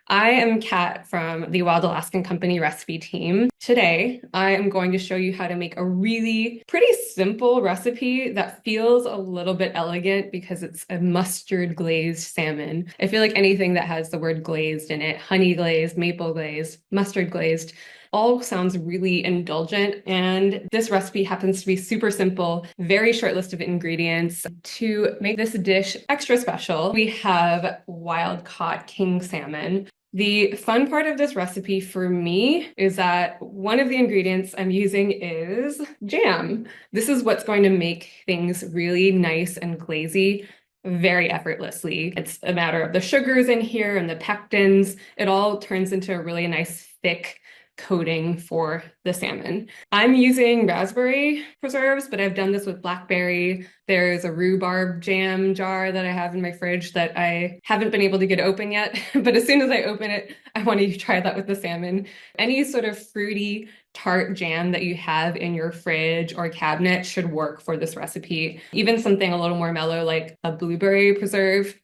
I am Kat from the Wild Alaskan Company recipe team. Today, I am going to show you how to make a really pretty simple recipe that feels a little bit elegant because it's a mustard glazed salmon. I feel like anything that has the word glazed in it, honey glazed, maple glazed, mustard glazed, all sounds really indulgent. And this recipe happens to be super simple, very short list of ingredients. To make this dish extra special, we have wild caught king salmon. The fun part of this recipe for me is that one of the ingredients I'm using is jam. This is what's going to make things really nice and glazy very effortlessly. It's a matter of the sugars in here and the pectins. It all turns into a really nice thick coating for the salmon. I'm using raspberry preserves, but I've done this with blackberry. There's a rhubarb jam jar that I have in my fridge that I haven't been able to get open yet, but as soon as I open it, I want to try that with the salmon. Any sort of fruity tart jam that you have in your fridge or cabinet should work for this recipe. Even something a little more mellow like a blueberry preserve,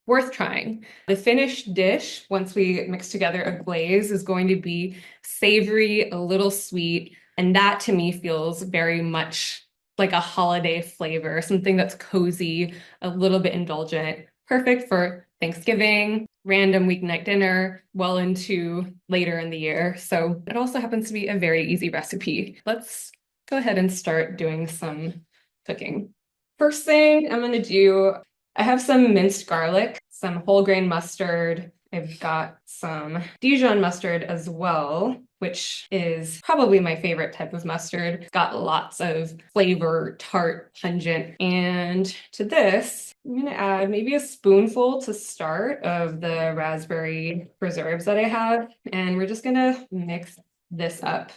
worth trying. The finished dish, once we mix together a glaze, is going to be savory, a little sweet, and that to me feels very much like a holiday flavor, something that's cozy, a little bit indulgent, perfect for Thanksgiving, random weeknight dinner, well into later in the year. So it also happens to be a very easy recipe. Let's go ahead and start doing some cooking. First thing I'm going to do, I have some minced garlic, some whole grain mustard. I've got some Dijon mustard as well, which is probably my favorite type of mustard. It's got lots of flavor, tart, pungent. And to this, I'm going to add maybe a spoonful to start of the raspberry preserves that I have. And we're just going to mix this up.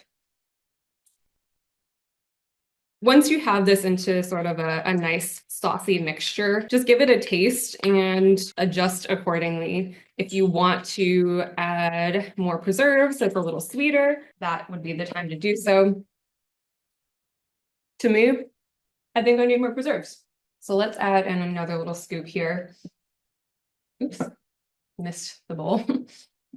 Once you have this into sort of a nice saucy mixture, just give it a taste and adjust accordingly. If you want to add more preserves that's a little sweeter, that would be the time to do so. To me, I think I need more preserves. So let's add in another little scoop here. Oops, missed the bowl.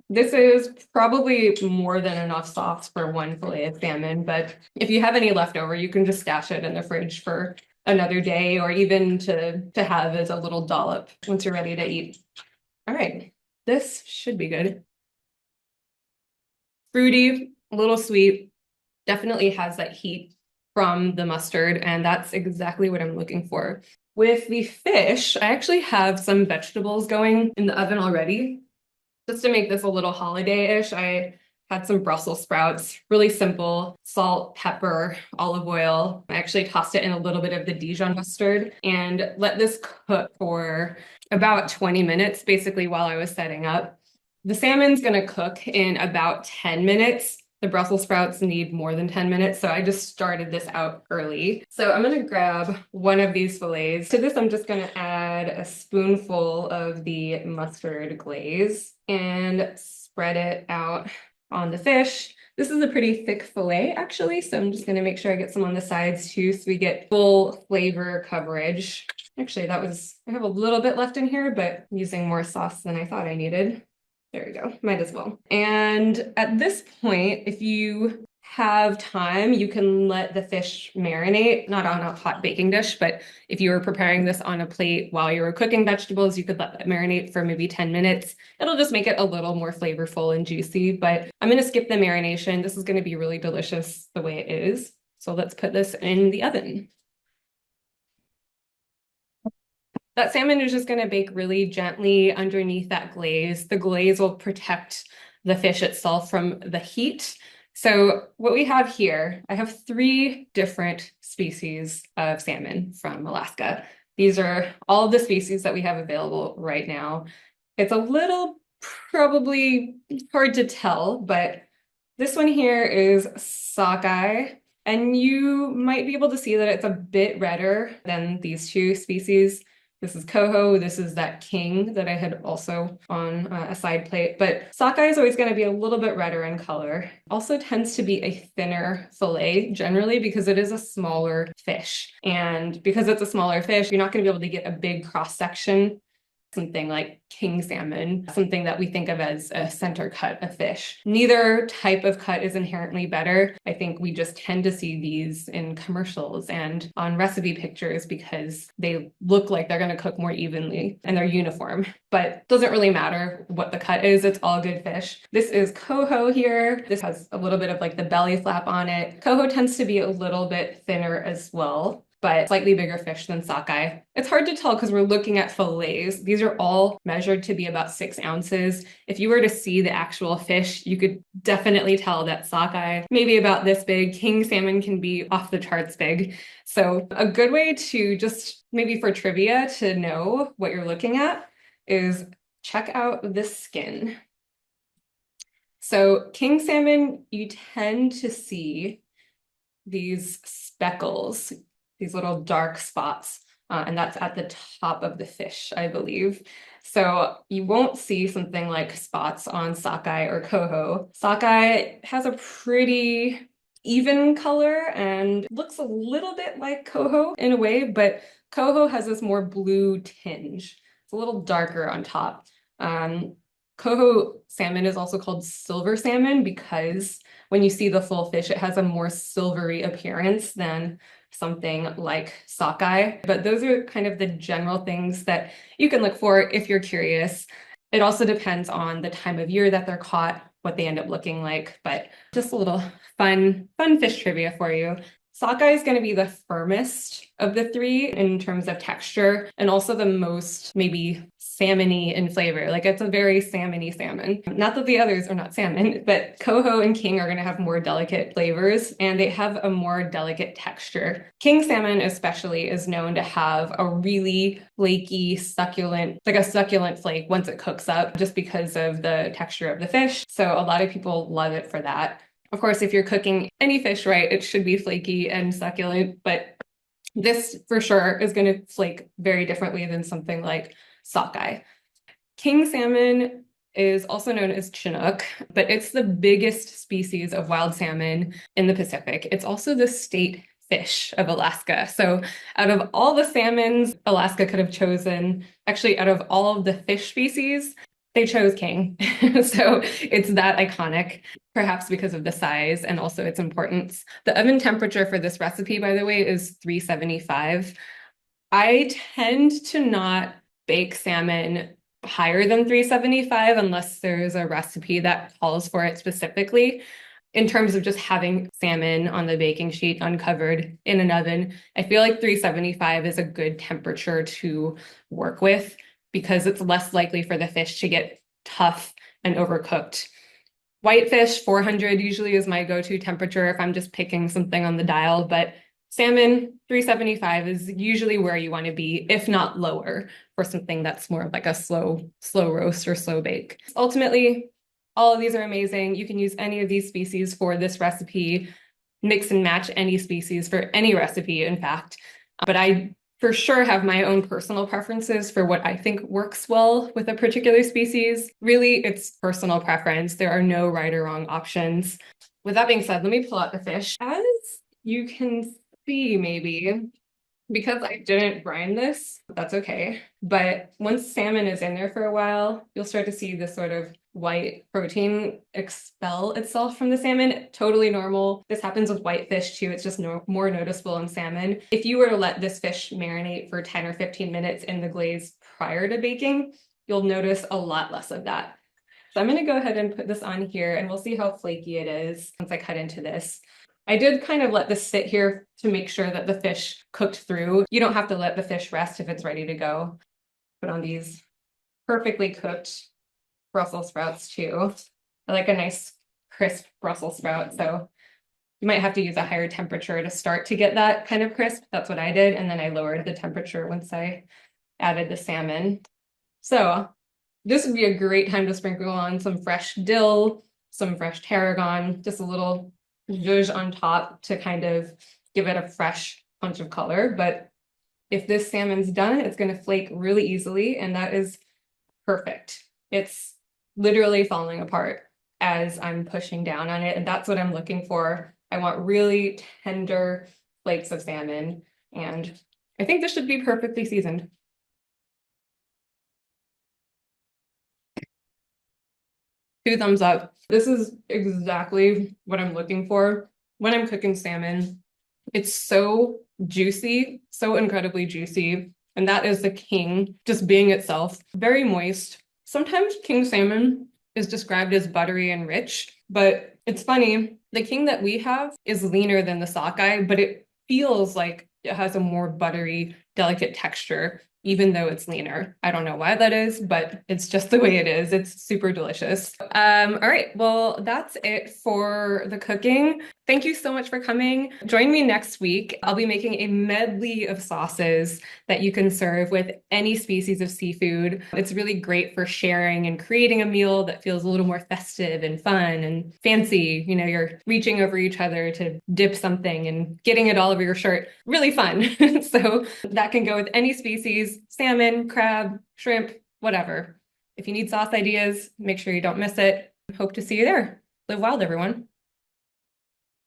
This is probably more than enough sauce for one fillet of salmon, but if you have any leftover, you can just stash it in the fridge for another day or even to have as a little dollop once you're ready to eat. All right, this should be good. Fruity, a little sweet, definitely has that heat from the mustard, and that's exactly what I'm looking for. With the fish, I actually have some vegetables going in the oven already. Just to make this a little holiday-ish, I had some Brussels sprouts, really simple, salt, pepper, olive oil. I actually tossed it in a little bit of the Dijon mustard and let this cook for about 20 minutes, basically while I was setting up. The salmon's gonna cook in about 10 minutes. The Brussels sprouts need more than 10 minutes, so I just started this out early. So I'm gonna grab one of these fillets. To this, I'm just gonna add a spoonful of the mustard glaze and spread it out on the fish. This is a pretty thick fillet, actually, so I'm just gonna make sure I get some on the sides too, so we get full flavor coverage. Actually, I have a little bit left in here, but I'm using more sauce than I thought I needed. There we go, might as well. And at this point, if you have time, you can let the fish marinate, not on a hot baking dish, but if you were preparing this on a plate while you were cooking vegetables, you could let that marinate for maybe 10 minutes. It'll just make it a little more flavorful and juicy, but I'm gonna skip the marination. This is gonna be really delicious the way it is. So let's put this in the oven. That salmon is just going to bake really gently underneath that glaze. The glaze will protect the fish itself from the heat. So what we have here, I have 3 different species of salmon from Alaska. These are all of the species that we have available right now. It's a little probably hard to tell, but this one here is sockeye, and you might be able to see that it's a bit redder than these 2 species. This is coho, this is that king that I had also on a side plate, but sockeye is always going to be a little bit redder in color. Also tends to be a thinner fillet generally because it is a smaller fish. And because it's a smaller fish, you're not going to be able to get a big cross section something like king salmon, something that we think of as a center cut of fish. Neither type of cut is inherently better. I think we just tend to see these in commercials and on recipe pictures because they look like they're going to cook more evenly and they're uniform, but it doesn't really matter what the cut is. It's all good fish. This is coho here. This has a little bit of like the belly flap on it. Coho tends to be a little bit thinner as well, but slightly bigger fish than sockeye. It's hard to tell because we're looking at fillets. These are all measured to be about 6 ounces. If you were to see the actual fish, you could definitely tell that sockeye maybe about this big. King salmon can be off the charts big. So a good way to just maybe for trivia to know what you're looking at is check out the skin. So king salmon, you tend to see these speckles, these little dark spots, and that's at the top of the fish, I believe. So you won't see something like spots on sockeye or coho. Sockeye has a pretty even color and looks a little bit like coho in a way, but coho has this more blue tinge. It's a little darker on top. Coho salmon is also called silver salmon because when you see the full fish, it has a more silvery appearance than something like sockeye. But those are kind of the general things that you can look for if you're curious. It also depends on the time of year that they're caught, what they end up looking like, but just a little fun fish trivia for you. Sockeye is going to be the firmest of the three in terms of texture and also the most maybe salmon-y in flavor. Like it's a very salmon-y salmon. Not that the others are not salmon, but coho and king are going to have more delicate flavors and they have a more delicate texture. King salmon especially is known to have a really flaky, succulent, like a succulent flake once it cooks up just because of the texture of the fish. So a lot of people love it for that. Of course, if you're cooking any fish right, it should be flaky and succulent, but this for sure is going to flake very differently than something like sockeye. King salmon is also known as Chinook, but it's the biggest species of wild salmon in the Pacific. It's also the state fish of Alaska. So out of all the salmons Alaska could have chosen, actually out of all of the fish species, they chose king. So it's that iconic, perhaps because of the size and also its importance. The oven temperature for this recipe, by the way, is 375. I tend to not bake salmon higher than 375 unless there's a recipe that calls for it specifically. In terms of just having salmon on the baking sheet uncovered in an oven, I feel like 375 is a good temperature to work with because it's less likely for the fish to get tough and overcooked. Whitefish, 400 usually is my go-to temperature if I'm just picking something on the dial, but salmon, 375 is usually where you want to be, if not lower, for something that's more like a slow roast or slow bake. Ultimately, all of these are amazing. You can use any of these species for this recipe, mix and match any species for any recipe, in fact. But I for sure have my own personal preferences for what I think works well with a particular species. Really, it's personal preference. There are no right or wrong options. With that being said, let me pull out the fish. As you can see, maybe, because I didn't brine this, that's okay. But once salmon is in there for a while, you'll start to see this sort of white protein expel itself from the salmon. Totally normal. This happens with whitefish too. It's just more noticeable in salmon. If you were to let this fish marinate for 10 or 15 minutes in the glaze prior to baking, you'll notice a lot less of that. So I'm going to go ahead and put this on here and we'll see how flaky it is once I cut into this. I did kind of let this sit here to make sure that the fish cooked through. You don't have to let the fish rest if it's ready to go. Put on these perfectly cooked Brussels sprouts too. I like a nice crisp Brussels sprout, so you might have to use a higher temperature to start to get that kind of crisp. That's what I did, and then I lowered the temperature once I added the salmon. So this would be a great time to sprinkle on some fresh dill, some fresh tarragon, just a little zhuzh on top to kind of give it a fresh punch of color. But if this salmon's done, it's going to flake really easily, and that is perfect. It's literally falling apart as I'm pushing down on it, and that's what I'm looking for. I want really tender flakes of salmon, and I think this should be perfectly seasoned. 2 thumbs up. This is exactly what I'm looking for when I'm cooking salmon. It's so juicy, so incredibly juicy. And that is the king, just being itself. Very moist. Sometimes king salmon is described as buttery and rich, but it's funny. The king that we have is leaner than the sockeye, but it feels like it has a more buttery, delicate texture, even though it's leaner. I don't know why that is, but it's just the way it is. It's super delicious. All right, well, that's it for the cooking. Thank you so much for coming. Join me next week. I'll be making a medley of sauces that you can serve with any species of seafood. It's really great for sharing and creating a meal that feels a little more festive and fun and fancy. You know, you're reaching over each other to dip something and getting it all over your shirt. Really fun. So that can go with any species, salmon, crab, shrimp, whatever. If you need sauce ideas, make sure you don't miss it. Hope to see you there. Live wild, everyone.